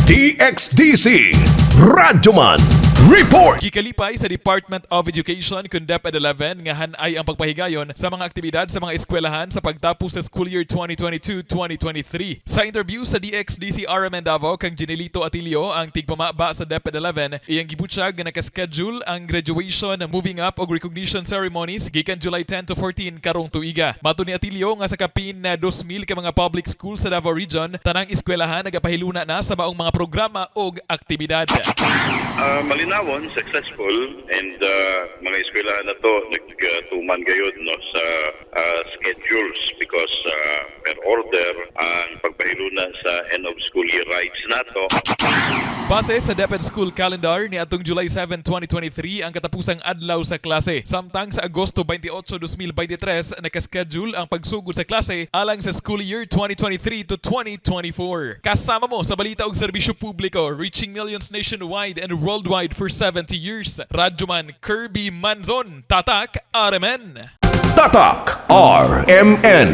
DXDC Radyoman Report. Gikalipay sa Department of Education kung Deped-11 nga hanay ang pagpahigayon sa mga aktibidad sa mga eskwelahan sa pagtapos sa school year 2022-2023. Sa interview sa DXDC RMN Davao kang Jenielito Atillo, ang tigpamaba sa Deped-11, iyang gibutyag nga naka-schedule ang graduation, moving up o recognition ceremonies gikan July 10 to 14 karong tuiga. Matud ni Atillo nga sa kapin na 2,000 ka mga public school sa Davao Region, tanang eskwelahan nagapahilona na sa maong mga programa o aktibidad. Malinawon, successful, and mga eskwelahan na to nagtuman gayud no sa schedules because per order ang pagpahilona sa End-of-School-Year Rites nato. Base sa Deped-School calendar ni atong July 7, 2023 ang katapusang adlaw sa klase. Samtang sa Agosto 28, 2023 nakaschedule ang pagsugod sa klase alang sa school year 2023 to 2024. Kasama mo sa balita og serbisyo publiko, reaching millions nationwide and worldwide for 70 years. Radyoman Kirby Manzon, Tatak RMN. Tatak RMN.